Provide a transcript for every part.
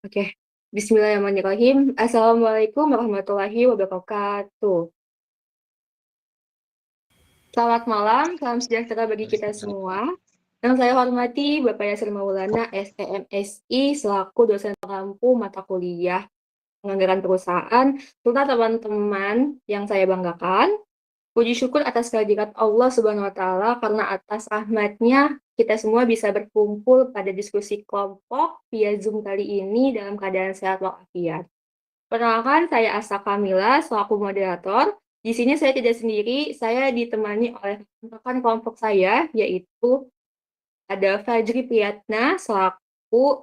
Oke. Bismillahirrahmanirrahim. Assalamualaikum warahmatullahi wabarakatuh. Selamat malam, salam sejahtera bagi kita semua. Yang saya hormati Bapak Yasir Maulana, STMSI, selaku dosen pengampu mata kuliah Penganggaran Perusahaan, serta teman-teman yang saya banggakan. Puji syukur atas kehadirat Allah Subhanahu wa Ta'ala, karena atas rahmatnya kita semua bisa berkumpul pada diskusi kelompok via Zoom kali ini dalam keadaan sehat walafiat. Perkenalkan, saya Asa Kamila selaku moderator. Di sini saya tidak sendiri, saya ditemani oleh rekan kelompok saya, yaitu ada Fajri Priyatna selaku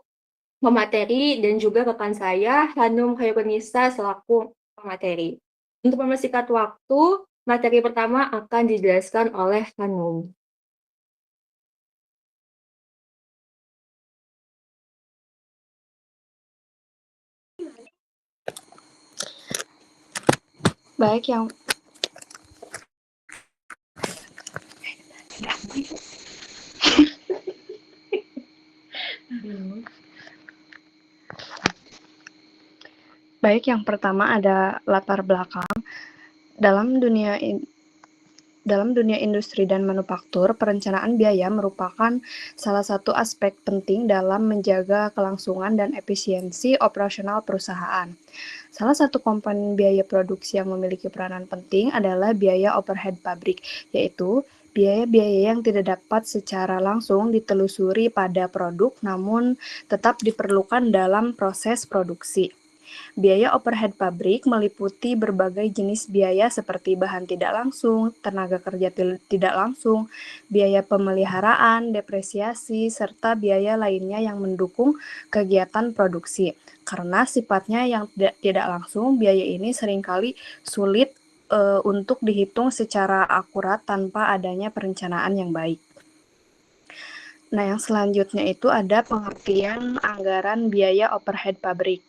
pemateri dan juga rekan saya Hanum Khairunisa selaku pemateri. Untuk mempersingkat waktu, materi pertama akan dijelaskan oleh Hanum. Baik, yang pertama ada latar belakang. Dalam dunia industri dan manufaktur, perencanaan biaya merupakan salah satu aspek penting dalam menjaga kelangsungan dan efisiensi operasional perusahaan. Salah satu komponen biaya produksi yang memiliki peranan penting adalah biaya overhead pabrik, yaitu biaya-biaya yang tidak dapat secara langsung ditelusuri pada produk, namun tetap diperlukan dalam proses produksi. Biaya overhead pabrik meliputi berbagai jenis biaya seperti bahan tidak langsung, tenaga kerja tidak langsung, biaya pemeliharaan, depresiasi, serta biaya lainnya yang mendukung kegiatan produksi. Karena sifatnya yang tidak langsung, biaya ini seringkali sulit untuk dihitung secara akurat tanpa adanya perencanaan yang baik. Nah, yang selanjutnya itu ada pengertian anggaran biaya overhead pabrik.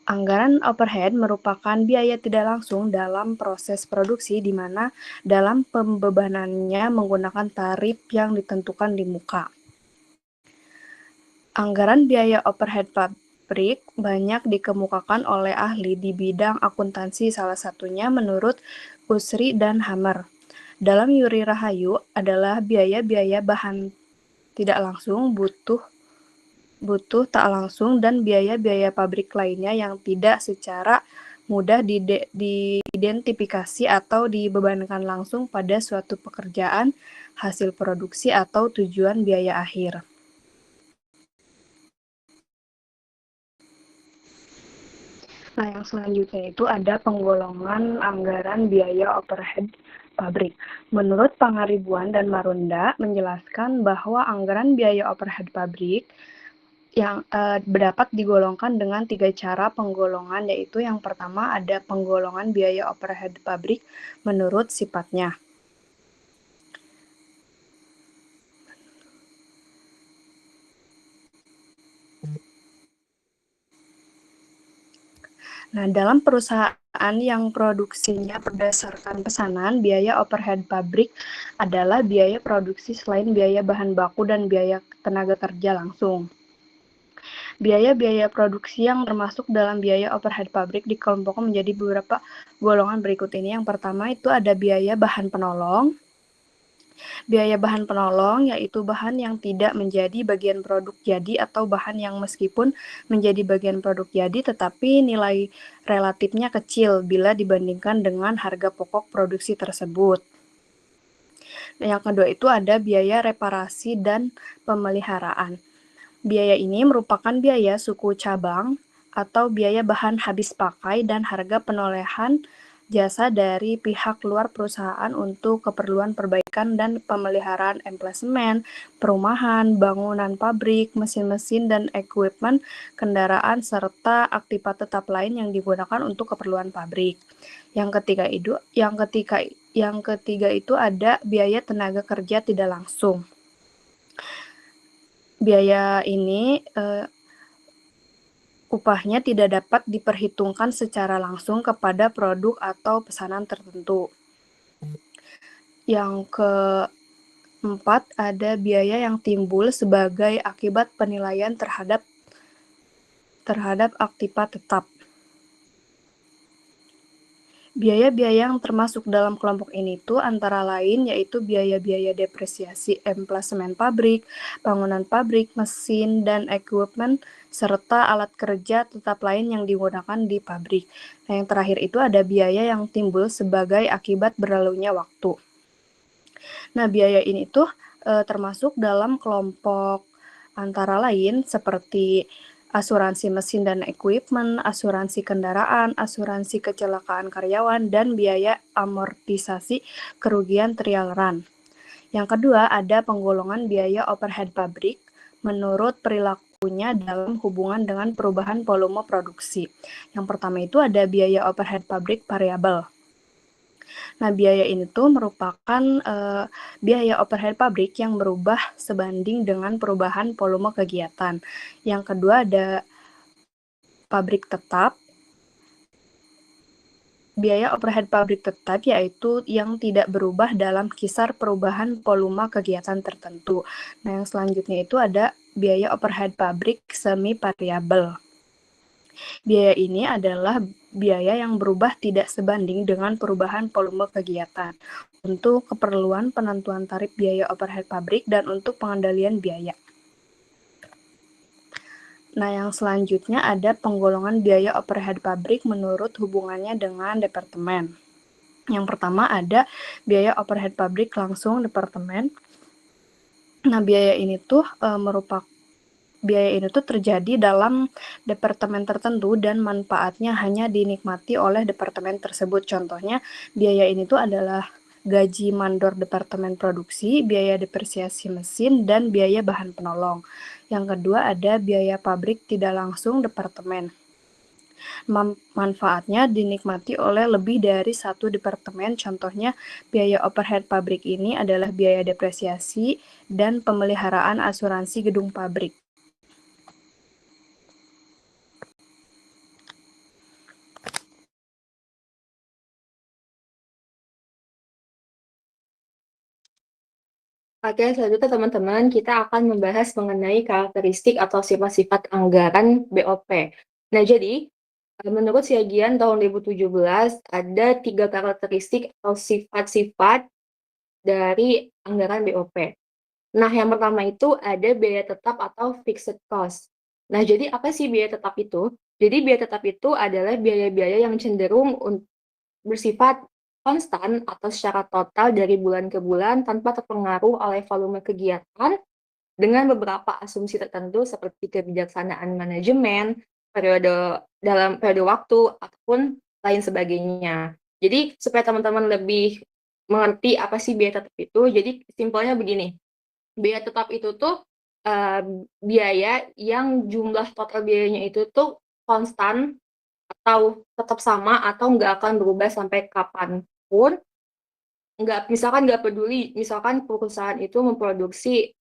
Anggaran overhead merupakan biaya tidak langsung dalam proses produksi di mana dalam pembebanannya menggunakan tarif yang ditentukan di muka. Anggaran biaya overhead pabrik banyak dikemukakan oleh ahli di bidang akuntansi, salah satunya menurut Usri dan Hammer. Dalam Yuri Rahayu adalah biaya-biaya bahan tidak langsung, butuh tak langsung, dan biaya-biaya pabrik lainnya yang tidak secara mudah diidentifikasi atau dibebankan langsung pada suatu pekerjaan, hasil produksi, atau tujuan biaya akhir. Nah, yang selanjutnya itu ada penggolongan anggaran biaya overhead pabrik. Menurut Pangaribuan dan Marunda menjelaskan bahwa anggaran biaya overhead pabrik yang dapat digolongkan dengan 3 cara penggolongan, yaitu yang pertama ada penggolongan biaya overhead pabrik menurut sifatnya. Nah, dalam perusahaan yang produksinya berdasarkan pesanan, biaya overhead pabrik adalah biaya produksi selain biaya bahan baku dan biaya tenaga kerja langsung. Biaya-biaya produksi yang termasuk dalam biaya overhead pabrik dikelompokkan menjadi beberapa golongan berikut ini. Yang pertama itu ada biaya bahan penolong. Biaya bahan penolong yaitu bahan yang tidak menjadi bagian produk jadi atau bahan yang meskipun menjadi bagian produk jadi tetapi nilai relatifnya kecil bila dibandingkan dengan harga pokok produksi tersebut. Yang kedua itu ada biaya reparasi dan pemeliharaan. Biaya ini merupakan biaya suku cabang atau biaya bahan habis pakai dan harga penolehan jasa dari pihak luar perusahaan untuk keperluan perbaikan dan pemeliharaan emplasemen, perumahan, bangunan pabrik, mesin-mesin dan equipment kendaraan serta aktivitas tetap lain yang digunakan untuk keperluan pabrik. Yang ketiga itu ada biaya tenaga kerja tidak langsung. Biaya ini upahnya tidak dapat diperhitungkan secara langsung kepada produk atau pesanan tertentu. Yang keempat, ada biaya yang timbul sebagai akibat penilaian terhadap terhadap aktiva tetap. Biaya-biaya yang termasuk dalam kelompok ini tuh antara lain yaitu biaya-biaya depresiasi emplasemen pabrik, bangunan pabrik, mesin, dan equipment, serta alat kerja tetap lain yang digunakan di pabrik. Nah, yang terakhir itu ada biaya yang timbul sebagai akibat berlalunya waktu. Nah, biaya ini tuh termasuk dalam kelompok antara lain seperti asuransi mesin dan equipment, asuransi kendaraan, asuransi kecelakaan karyawan, dan biaya amortisasi kerugian trial run. Yang kedua, ada penggolongan biaya overhead pabrik menurut perilakunya dalam hubungan dengan perubahan volume produksi. Yang pertama itu ada biaya overhead pabrik variabel. Nah, biaya ini tuh merupakan biaya overhead pabrik yang berubah sebanding dengan perubahan volume kegiatan. Yang kedua ada pabrik tetap. Biaya overhead pabrik tetap yaitu yang tidak berubah dalam kisar perubahan volume kegiatan tertentu. Nah, yang selanjutnya itu ada biaya overhead pabrik semi variabel. Biaya ini adalah biaya yang berubah tidak sebanding dengan perubahan volume kegiatan untuk keperluan penentuan tarif biaya overhead pabrik dan untuk pengendalian biaya. Nah, yang selanjutnya ada penggolongan biaya overhead pabrik menurut hubungannya dengan departemen. Yang pertama ada biaya overhead pabrik langsung departemen. Nah, biaya ini tuh terjadi dalam departemen tertentu dan manfaatnya hanya dinikmati oleh departemen tersebut. Contohnya, biaya ini tuh adalah gaji mandor departemen produksi, biaya depresiasi mesin, dan biaya bahan penolong. Yang kedua ada biaya pabrik tidak langsung departemen. Manfaatnya dinikmati oleh lebih dari satu departemen. Contohnya, biaya overhead pabrik ini adalah biaya depresiasi dan pemeliharaan asuransi gedung pabrik. Oke, selanjutnya teman-teman, kita akan membahas mengenai karakteristik atau sifat-sifat anggaran BOP. Nah, jadi menurut Siagian tahun 2017 ada 3 karakteristik atau sifat-sifat dari anggaran BOP. Nah, yang pertama itu ada biaya tetap atau fixed cost. Nah, jadi apa sih biaya tetap itu? Jadi biaya tetap itu adalah biaya-biaya yang cenderung bersifat konstan atau secara total dari bulan ke bulan tanpa terpengaruh oleh volume kegiatan dengan beberapa asumsi tertentu seperti kebijaksanaan manajemen, dalam periode waktu, ataupun lain sebagainya. Jadi supaya teman-teman lebih mengerti apa sih biaya tetap itu, jadi simpelnya begini, biaya tetap itu tuh biaya yang jumlah total biayanya itu tuh konstan atau tetap sama atau nggak akan berubah sampai kapanpun, misalkan nggak peduli, misalkan perusahaan itu memproduksi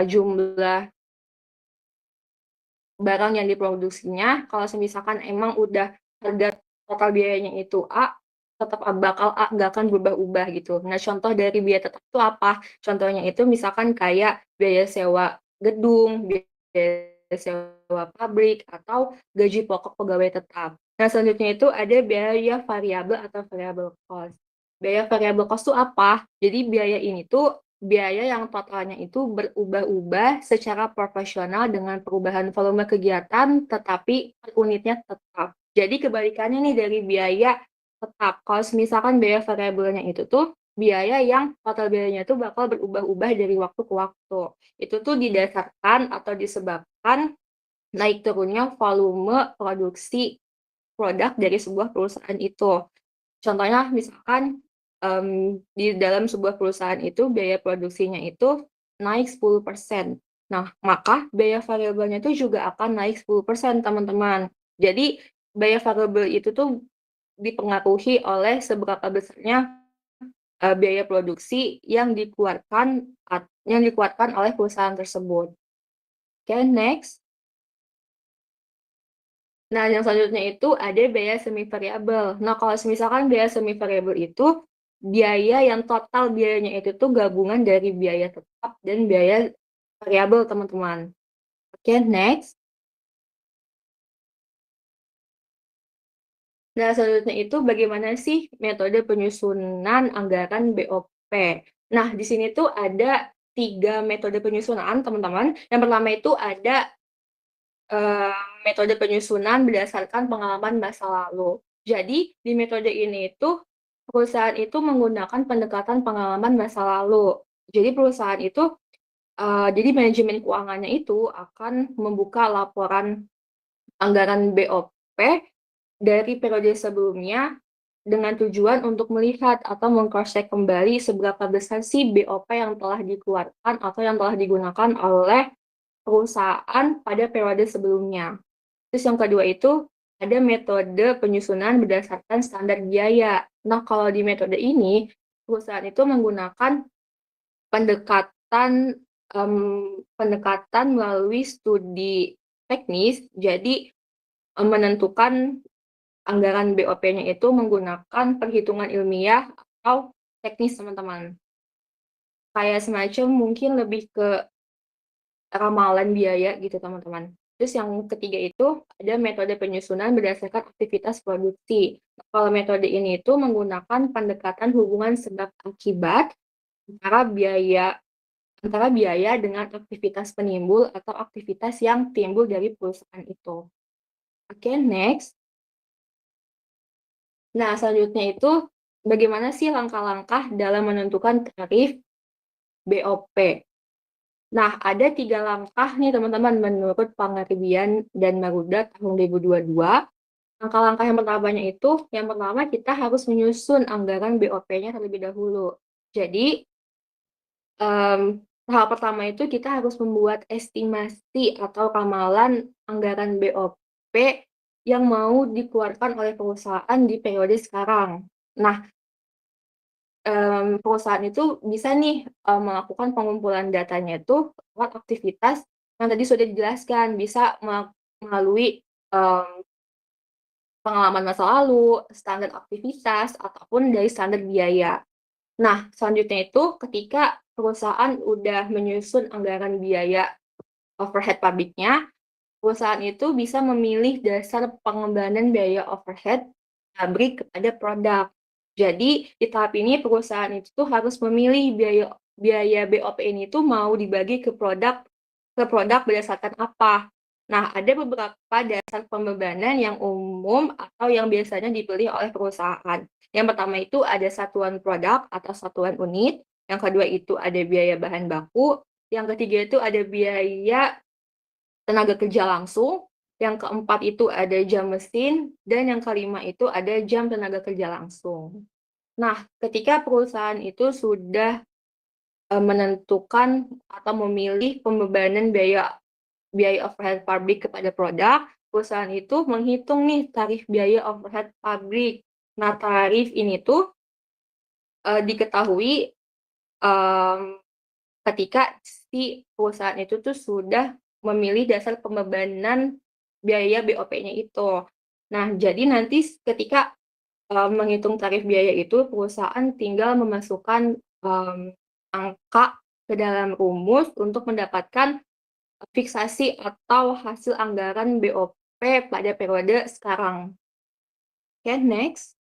jumlah barang yang diproduksinya, kalau misalkan emang udah harga total biayanya itu A, tetap bakal A, nggak akan berubah-ubah gitu. Nah, contoh dari biaya tetap itu apa? Contohnya itu misalkan kayak biaya sewa gedung, biaya sewa pabrik, atau gaji pokok pegawai tetap. Nah, selanjutnya itu ada biaya variabel atau variable cost. Biaya variable cost itu apa? Jadi biaya ini tuh biaya yang totalnya itu berubah-ubah secara proporsional dengan perubahan volume kegiatan, tetapi per unitnya tetap. Jadi kebalikannya nih dari biaya tetap. Kalau misalkan biaya variabelnya itu tuh biaya yang total biayanya itu bakal berubah-ubah dari waktu ke waktu. Itu tuh didasarkan atau disebabkan naik turunnya volume produksi produk dari sebuah perusahaan itu. Contohnya misalkan di dalam sebuah perusahaan itu biaya produksinya itu naik 10%. Nah, maka biaya variabelnya itu juga akan naik 10%, teman-teman. Jadi, biaya variabel itu tuh dipengaruhi oleh seberapa besarnya biaya produksi yang dikeluarkan oleh perusahaan tersebut. Oke, next. Nah, yang selanjutnya itu ada biaya semi variabel. Nah, kalau misalkan biaya semi variabel itu biaya yang total biayanya itu tuh gabungan dari biaya tetap dan biaya variabel, teman-teman. Oke, next. Nah, selanjutnya itu bagaimana sih metode penyusunan anggaran BOP? Nah, di sini tuh ada 3 metode penyusunan, teman-teman. Yang pertama itu ada metode penyusunan berdasarkan pengalaman masa lalu. Jadi, di metode ini itu perusahaan itu menggunakan pendekatan pengalaman masa lalu. Jadi perusahaan itu, jadi manajemen keuangannya itu akan membuka laporan anggaran BOP dari periode sebelumnya dengan tujuan untuk melihat atau meng-cross-check kembali seberapa besar sih BOP yang telah dikeluarkan atau yang telah digunakan oleh perusahaan pada periode sebelumnya. Terus yang kedua itu ada metode penyusunan berdasarkan standar biaya. Nah, kalau di metode ini, perusahaan itu menggunakan pendekatan pendekatan melalui studi teknis, jadi menentukan anggaran BOP-nya itu menggunakan perhitungan ilmiah atau teknis, teman-teman. Kayak semacam mungkin lebih ke ramalan biaya gitu, teman-teman. Terus yang ketiga itu ada metode penyusunan berdasarkan aktivitas produksi. Kalau metode ini itu menggunakan pendekatan hubungan sebab akibat antara biaya dengan aktivitas penimbul atau aktivitas yang timbul dari perusahaan itu. Oke, next. Nah, selanjutnya itu bagaimana sih langkah-langkah dalam menentukan tarif BOP? Nah, ada 3 langkah nih teman-teman menurut Pangaribuan dan Maruda tahun 2022. Langkah-langkah yang pertamanya itu, yang pertama kita harus menyusun anggaran BOP-nya terlebih dahulu. Jadi, tahap pertama itu kita harus membuat estimasi atau ramalan anggaran BOP yang mau dikeluarkan oleh perusahaan di periode sekarang. Nah, perusahaan itu bisa nih, melakukan pengumpulan datanya itu lewat aktivitas yang tadi sudah dijelaskan, bisa melalui, pengalaman masa lalu, standar aktivitas, ataupun dari standar biaya. Nah, selanjutnya itu ketika perusahaan udah menyusun anggaran biaya overhead pabriknya, perusahaan itu bisa memilih dasar pengembangan biaya overhead pabrik kepada produk. Jadi, di tahap ini perusahaan itu tuh harus memilih biaya BOP ini tuh mau dibagi ke produk berdasarkan apa. Nah, ada beberapa dasar pembebanan yang umum atau yang biasanya dipilih oleh perusahaan. Yang pertama itu ada satuan produk atau satuan unit, yang kedua itu ada biaya bahan baku, yang ketiga itu ada biaya tenaga kerja langsung, yang keempat itu ada jam mesin, dan yang kelima itu ada jam tenaga kerja langsung. Nah, ketika perusahaan itu sudah menentukan atau memilih pembebanan biaya overhead pabrik kepada produk, perusahaan itu menghitung nih tarif biaya overhead pabrik. Nah, tarif ini tuh diketahui ketika si perusahaan itu tuh sudah memilih dasar pembebanan biaya BOP-nya itu. Nah, jadi nanti ketika menghitung tarif biaya itu, perusahaan tinggal memasukkan angka ke dalam rumus untuk mendapatkan fiksasi atau hasil anggaran BOP pada periode sekarang. Oke, next.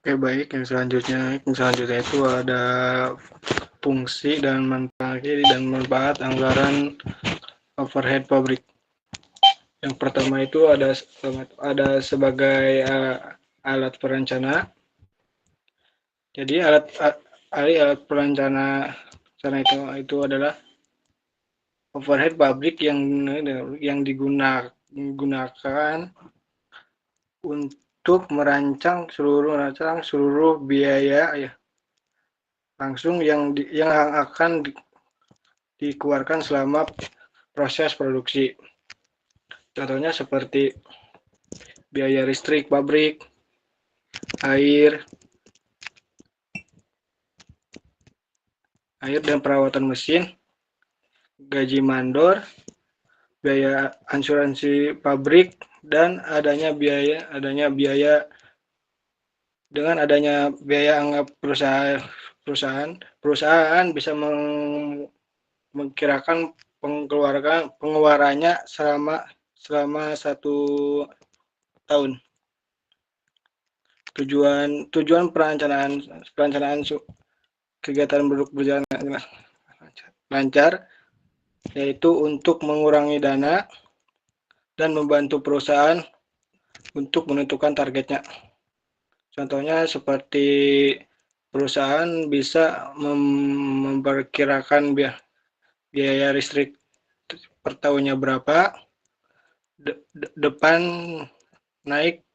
Oke, baik. Yang selanjutnya itu ada fungsi dan manfaat anggaran overhead pabrik. Yang pertama itu ada sebagai alat perencana. Jadi alat perencana itu adalah overhead pabrik yang digunakan untuk merancang seluruh biaya ya langsung yang akan dikeluarkan selama proses produksi. Contohnya seperti biaya listrik pabrik, air dan perawatan mesin, gaji mandor, biaya asuransi pabrik, dan adanya biaya Dengan adanya biaya anggap perusahaan bisa mengkirakan pengeluarannya selama 1 tahun. Tujuan perencanaan kegiatan berjalan lancar yaitu untuk mengurangi dana dan membantu perusahaan untuk menentukan targetnya. Contohnya seperti perusahaan bisa memperkirakan biaya listrik per tahunnya berapa, depan naik,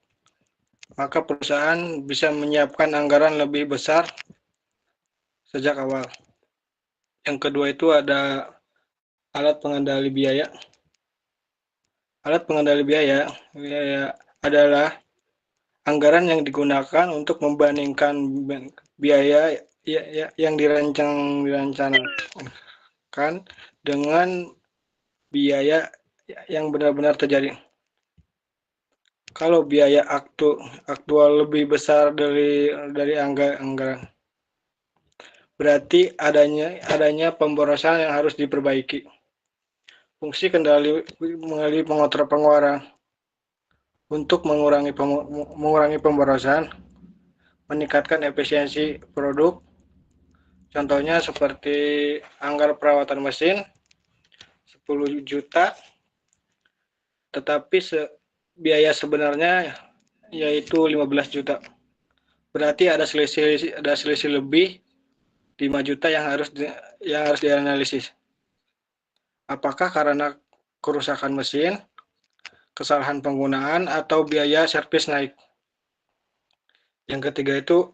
maka perusahaan bisa menyiapkan anggaran lebih besar sejak awal. Yang kedua itu ada alat pengendali biaya. Alat pengendali biaya adalah anggaran yang digunakan untuk membandingkan biaya yang direncanakan dengan biaya yang benar-benar terjadi. Kalau biaya aktual lebih besar dari anggaran, berarti adanya pemborosan yang harus diperbaiki. Fungsi kendali mengontrol pengeluaran untuk mengurangi pemborosan, meningkatkan efisiensi produk. Contohnya seperti anggaran perawatan mesin 10 juta, tetapi biaya sebenarnya yaitu 15 juta. Berarti ada selisih lebih 5 juta yang harus dianalisis. Apakah karena kerusakan mesin, kesalahan penggunaan, atau biaya servis naik? Yang ketiga itu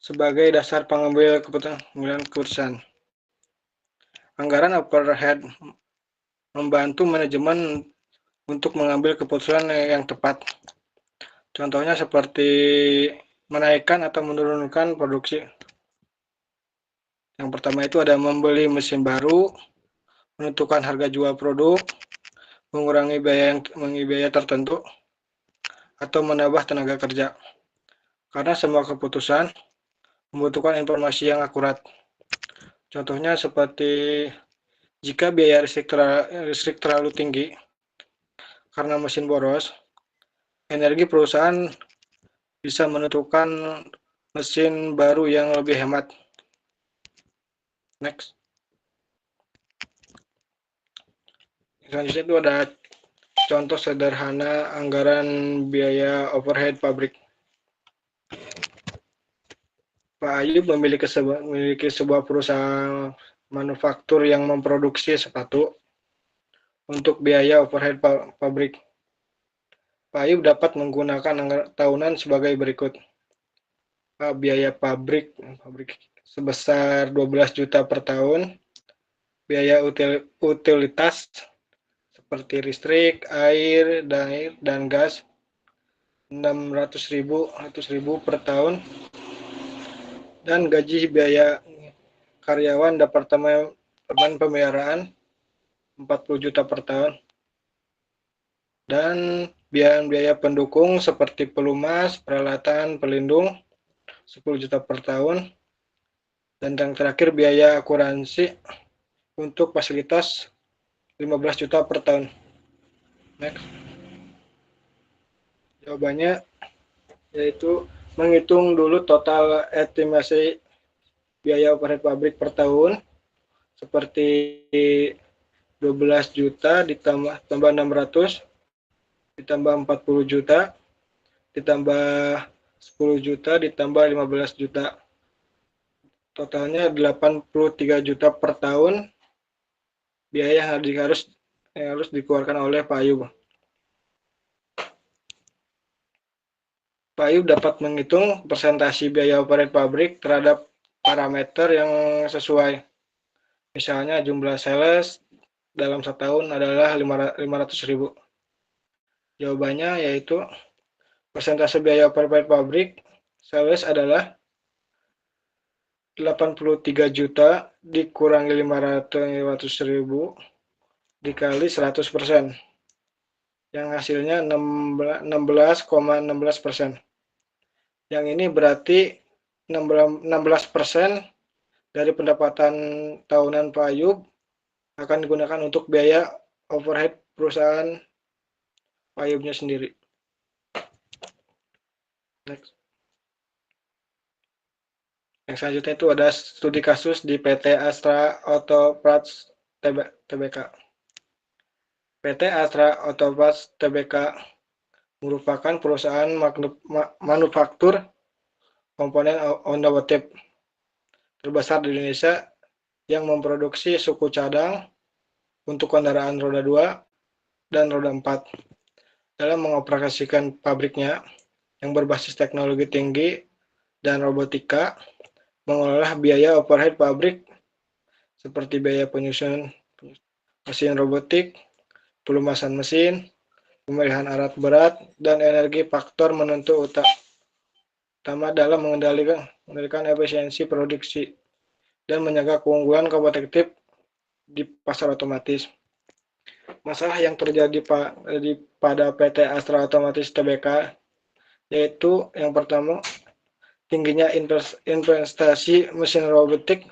sebagai dasar pengambil keputusan. Anggaran overhead membantu manajemen untuk mengambil keputusan yang tepat. Contohnya seperti menaikkan atau menurunkan produksi. Yang pertama itu ada membeli mesin baru, menentukan harga jual produk, mengurangi biaya tertentu, atau menambah tenaga kerja. Karena semua keputusan membutuhkan informasi yang akurat. Contohnya seperti jika biaya listrik terlalu tinggi karena mesin boros, energi perusahaan bisa menentukan mesin baru yang lebih hemat. Next. Selanjutnya itu ada contoh sederhana anggaran biaya overhead pabrik. Pak Ayub memiliki sebuah perusahaan manufaktur yang memproduksi sepatu. Untuk biaya overhead pabrik, Pak Ayub dapat menggunakan anggaran tahunan sebagai berikut. Biaya pabrik sebesar 12 juta per tahun. Biaya utilitas seperti listrik, air, dan gas 600.000 per tahun. Dan gaji biaya karyawan Departemen Pemeliharaan 40 juta per tahun. Dan biaya pendukung seperti pelumas, peralatan pelindung 10 juta per tahun. Dan yang terakhir biaya asuransi untuk fasilitas 15 juta per tahun. Next. Jawabannya yaitu menghitung dulu total estimasi biaya overhead pabrik per tahun seperti 12 juta ditambah 600 ditambah 40 juta ditambah 10 juta ditambah 15 juta. Totalnya 83 juta per tahun biaya yang harus dikeluarkan oleh Pak Ayub. Pak Ayub dapat menghitung persentase biaya overhead pabrik terhadap parameter yang sesuai. Misalnya jumlah sales dalam setahun adalah 500.000. Jawabannya yaitu persentase biaya overhead pabrik sales adalah 83 juta dikurangi 500.000 dikali 100%. Yang hasilnya 16,16%. Yang ini berarti 16% dari pendapatan tahunan Pak Ayub akan digunakan untuk biaya overhead perusahaan Pak Ayubnya sendiri. Next. Yang selanjutnya itu ada studi kasus di PT Astra Auto Parts Tbk. PT Astra Auto Parts Tbk merupakan perusahaan manufaktur komponen otomotif terbesar di Indonesia yang memproduksi suku cadang untuk kendaraan roda 2 dan roda 4. Dalam mengoperasikan pabriknya yang berbasis teknologi tinggi dan robotika, mengelola biaya overhead pabrik seperti biaya penyusunan mesin robotik, pelumasan mesin, pemilihan alat berat, dan energi faktor menentu utama dalam mengendalikan efisiensi produksi dan menjaga keunggulan kompetitif di pasar otomotif. Masalah yang terjadi pada PT Astra Otomotif Tbk yaitu yang pertama, tingginya investasi mesin robotik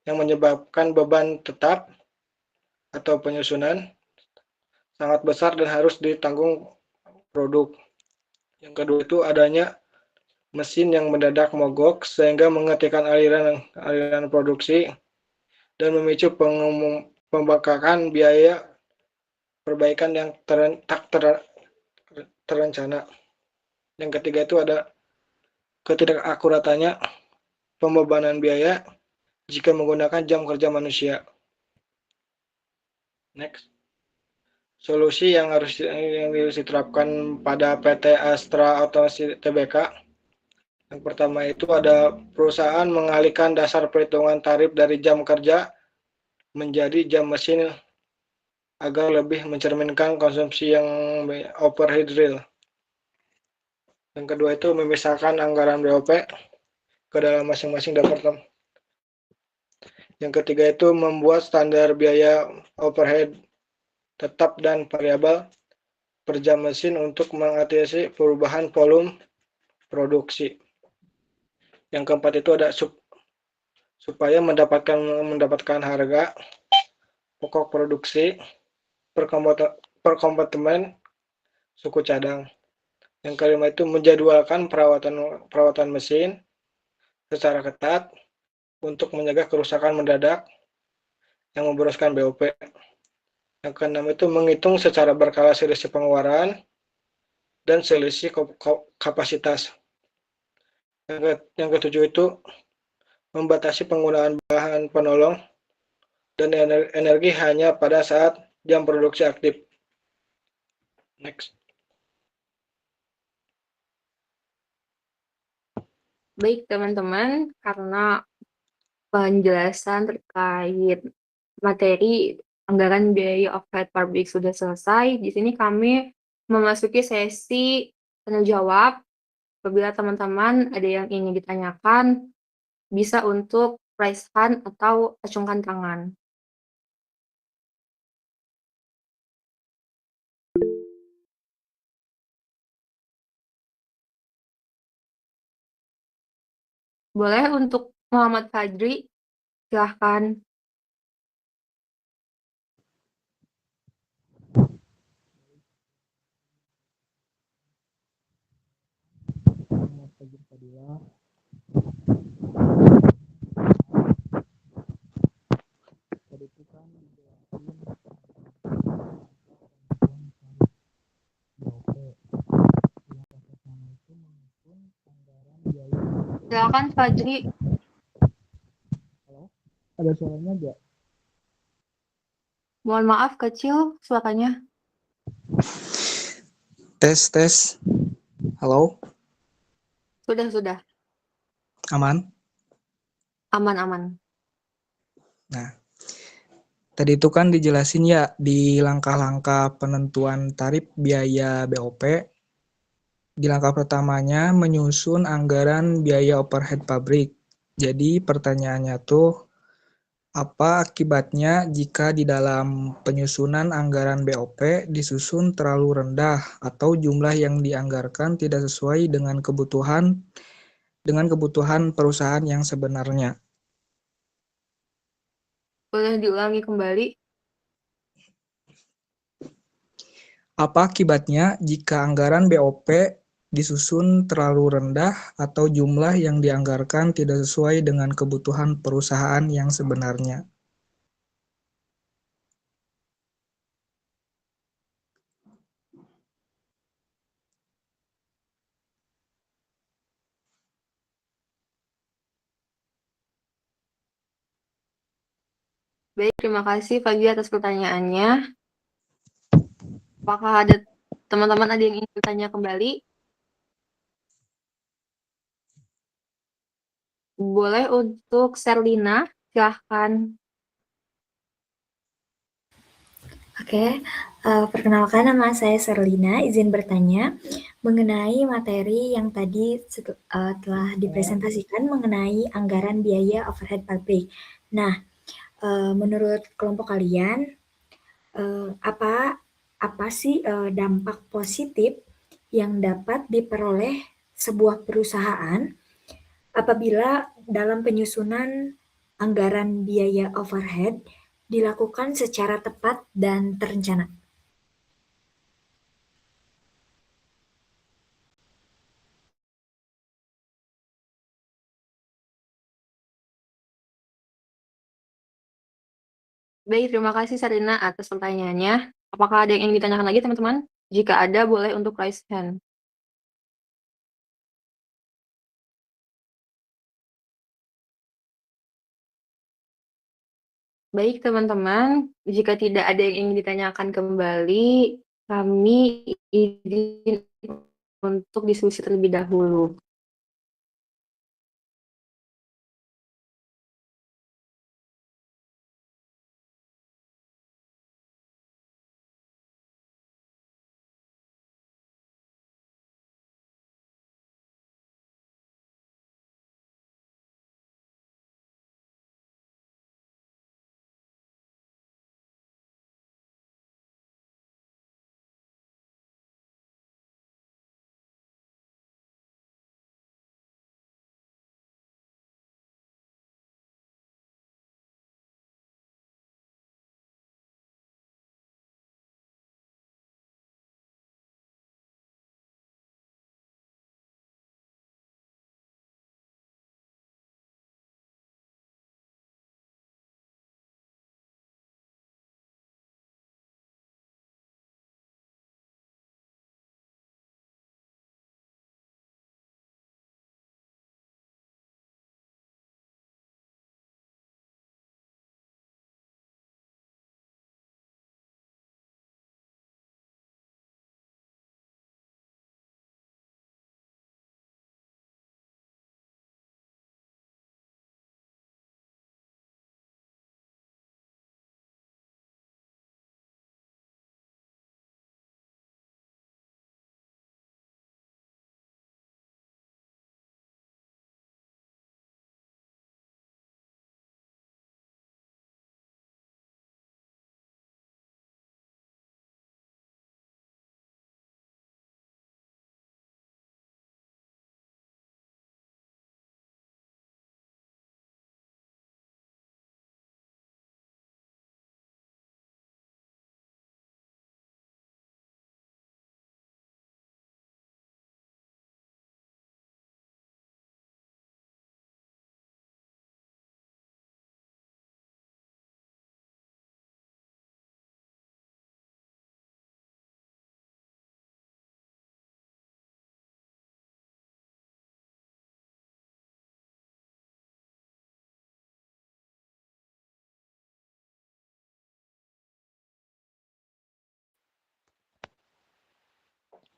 yang menyebabkan beban tetap atau penyusunan sangat besar dan harus ditanggung produk. Yang kedua itu adanya mesin yang mendadak mogok sehingga menghentikan aliran produksi dan memicu pembengkakan biaya perbaikan yang tak terencana. Yang ketiga itu ada ketidakakuratannya pembebanan biaya jika menggunakan jam kerja manusia. Next. Solusi yang harus diterapkan pada PT Astra Otomotif Tbk. Yang pertama itu ada perusahaan mengalihkan dasar perhitungan tarif dari jam kerja menjadi jam mesin agar lebih mencerminkan konsumsi yang overhead real. Yang kedua itu memisahkan anggaran BOP ke dalam masing-masing departemen. Yang ketiga itu membuat standar biaya overhead tetap dan variabel per jam mesin untuk mengatasi perubahan volume produksi. Yang keempat itu ada supaya mendapatkan harga pokok produksi per kompartemen suku cadang. Yang kelima itu menjadwalkan perawatan mesin secara ketat untuk mencegah kerusakan mendadak yang memboroskan BOP. Yang keenam itu menghitung secara berkala selisih pengeluaran dan selisih kapasitas. Yang ketujuh itu membatasi penggunaan bahan penolong dan energi hanya pada saat jam produksi aktif. Next. Baik teman-teman, karena penjelasan terkait materi anggaran biaya overhead pabrik sudah selesai, di sini kami memasuki sesi tanya jawab. Apabila teman-teman ada yang ingin ditanyakan, bisa untuk raise hand atau acungkan tangan. Boleh untuk Muhammad Fadri, silahkan. Silakan Fadri. Halo, ada suaranya nggak? Mohon maaf kecil suaranya. Tes. Halo, Sudah. aman? Aman. Nah, tadi itu kan dijelasin ya di langkah-langkah penentuan tarif biaya BOP. Di langkah pertamanya menyusun anggaran biaya overhead pabrik. Jadi pertanyaannya tuh, Apa akibatnya jika di dalam penyusunan anggaran BOP disusun terlalu rendah atau jumlah yang dianggarkan tidak sesuai dengan kebutuhan perusahaan yang sebenarnya? Boleh diulangi kembali? Apa akibatnya jika anggaran BOP disusun terlalu rendah atau jumlah yang dianggarkan tidak sesuai dengan kebutuhan perusahaan yang sebenarnya? Baik, terima kasih Fagi atas pertanyaannya. Apakah ada teman-teman ada yang ingin bertanya kembali? Boleh untuk Serlina, silahkan. Oke, perkenalkan nama saya Serlina, izin bertanya mengenai materi yang tadi telah dipresentasikan mengenai anggaran biaya overhead pabrik. Nah, menurut kelompok kalian, apa sih dampak positif yang dapat diperoleh sebuah perusahaan apabila dalam penyusunan anggaran biaya overhead dilakukan secara tepat dan terencana? Baik, terima kasih Serlina atas pertanyaannya. Apakah ada yang ingin ditanyakan lagi teman-teman? Jika ada, boleh untuk raise hand. Baik teman-teman, jika tidak ada yang ingin ditanyakan kembali, kami izin untuk diskusi terlebih dahulu.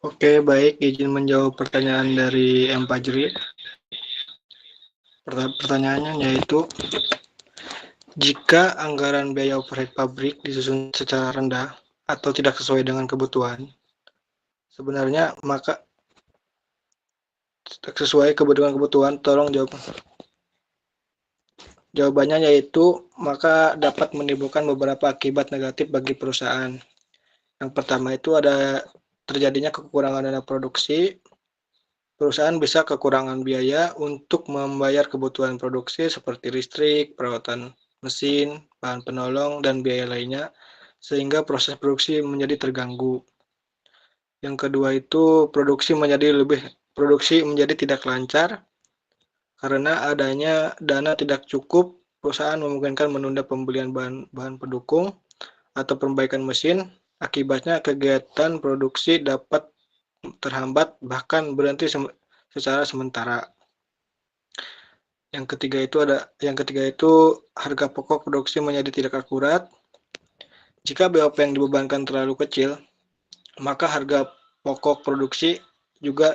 Oke, baik. Izin menjawab pertanyaan dari M. Fajri. Pertanyaannya yaitu, jika anggaran biaya overhead pabrik disusun secara rendah atau tidak sesuai dengan kebutuhan, sebenarnya maka sesuai kebutuhan, tolong jawab. Jawabannya yaitu maka dapat menimbulkan beberapa akibat negatif bagi perusahaan. Yang pertama itu ada terjadinya kekurangan dana produksi. Perusahaan bisa kekurangan biaya untuk membayar kebutuhan produksi seperti listrik, perawatan mesin, bahan penolong, dan biaya lainnya, sehingga proses produksi menjadi terganggu. Yang kedua itu produksi menjadi tidak lancar karena adanya dana tidak cukup. Perusahaan memungkinkan menunda pembelian bahan pendukung atau perbaikan mesin. Akibatnya kegiatan produksi dapat terhambat bahkan berhenti secara sementara. Yang ketiga itu harga pokok produksi menjadi tidak akurat. Jika BOP yang dibebankan terlalu kecil, maka harga pokok produksi juga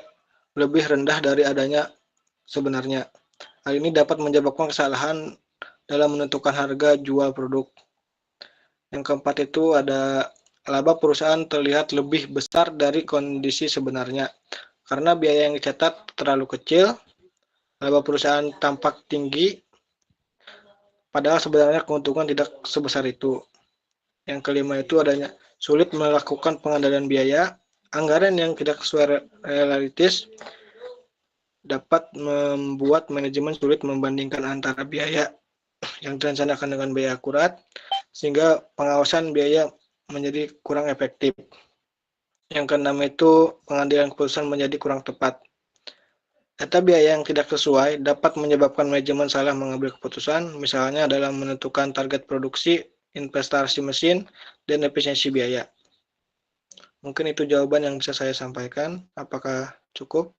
lebih rendah dari adanya sebenarnya. Hal ini dapat menyebabkan kesalahan dalam menentukan harga jual produk. Yang keempat itu ada laba perusahaan terlihat lebih besar dari kondisi sebenarnya. Karena biaya yang dicatat terlalu kecil, laba perusahaan tampak tinggi, padahal sebenarnya keuntungan tidak sebesar itu. Yang kelima itu adanya sulit melakukan pengendalian biaya. Anggaran yang tidak sesuai realistis dapat membuat manajemen sulit membandingkan antara biaya yang direncanakan dengan biaya akurat, sehingga pengawasan biaya menjadi kurang efektif. Yang keenam itu pengambilan keputusan menjadi kurang tepat. Data biaya yang tidak sesuai dapat menyebabkan manajemen salah mengambil keputusan, misalnya dalam menentukan target produksi, investasi mesin, dan efisiensi biaya. Mungkin itu jawaban yang bisa saya sampaikan. Apakah cukup?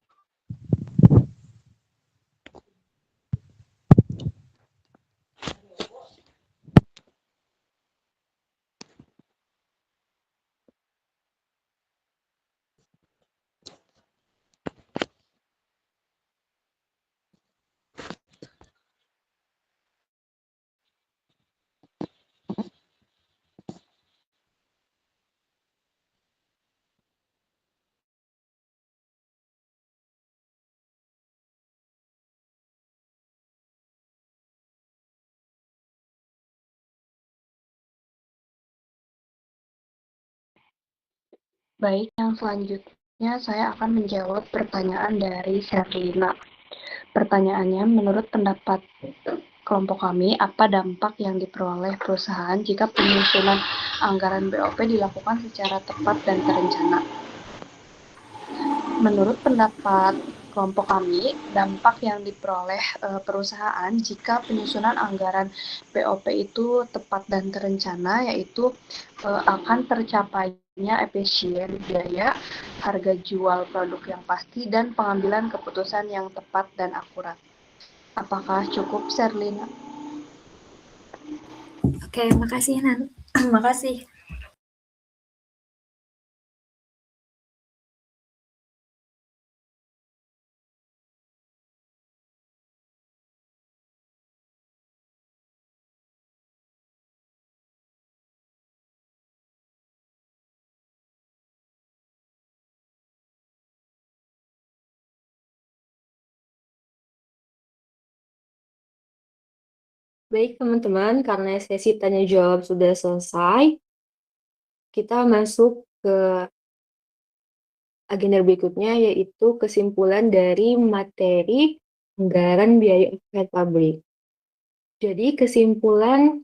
Baik, yang selanjutnya saya akan menjawab pertanyaan dari Sherlina. Pertanyaannya, menurut pendapat kelompok kami, apa dampak yang diperoleh perusahaan jika penyusunan anggaran BOP dilakukan secara tepat dan terencana? Menurut pendapat kelompok kami, dampak yang diperoleh perusahaan jika penyusunan anggaran BOP itu tepat dan terencana, yaitu akan tercapainya efisien biaya, harga jual produk yang pasti, dan pengambilan keputusan yang tepat dan akurat. Apakah cukup, Sherlina? Oke, makasih Nan. Makasih. Baik teman-teman, karena sesi tanya jawab sudah selesai, kita masuk ke agenda berikutnya, yaitu kesimpulan dari materi anggaran biaya overhead pabrik. Jadi kesimpulan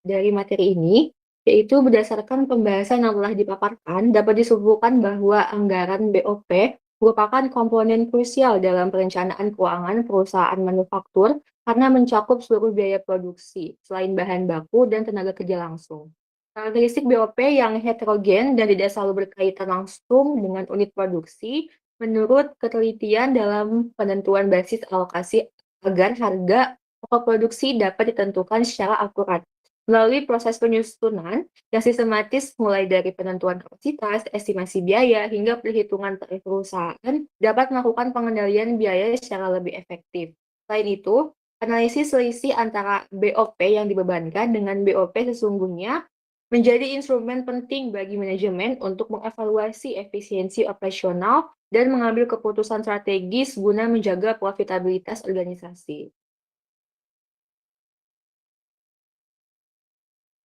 dari materi ini, yaitu berdasarkan pembahasan yang telah dipaparkan, dapat disimpulkan bahwa anggaran BOP merupakan komponen krusial dalam perencanaan keuangan perusahaan manufaktur karena mencakup seluruh biaya produksi, selain bahan baku dan tenaga kerja langsung. Karakteristik BOP yang heterogen dan tidak selalu berkaitan langsung dengan unit produksi, menurut ketelitian dalam penentuan basis alokasi agar harga pokok produksi dapat ditentukan secara akurat melalui proses penyusunan yang sistematis mulai dari penentuan kapasitas, estimasi biaya, hingga perhitungan tarif perusahaan dapat melakukan pengendalian biaya secara lebih efektif. Selain itu, analisis selisih antara BOP yang dibebankan dengan BOP sesungguhnya menjadi instrumen penting bagi manajemen untuk mengevaluasi efisiensi operasional dan mengambil keputusan strategis guna menjaga profitabilitas organisasi.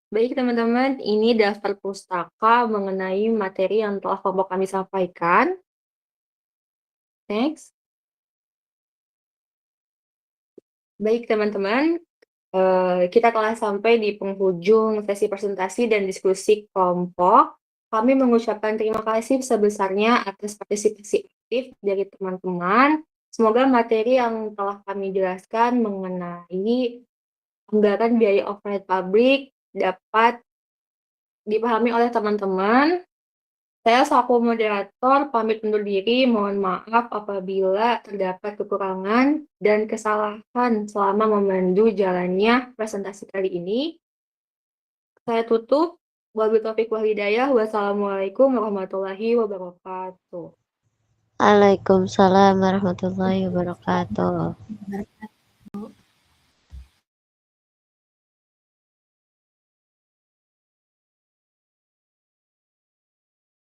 Baik teman-teman, ini daftar pustaka mengenai materi yang telah kelompok kami sampaikan. Next. Baik teman-teman, kita telah sampai di penghujung sesi presentasi dan diskusi kelompok. Kami mengucapkan terima kasih sebesarnya atas partisipasi aktif dari teman-teman. Semoga materi yang telah kami jelaskan mengenai anggaran biaya overhead pabrik dapat dipahami oleh teman-teman. Saya selaku moderator pamit undur diri. Mohon maaf apabila terdapat kekurangan dan kesalahan selama memandu jalannya presentasi kali ini. Saya tutup. Wabillahi taufiq wal hidayah. Wassalamualaikum warahmatullahi wabarakatuh. Waalaikumsalam warahmatullahi wabarakatuh.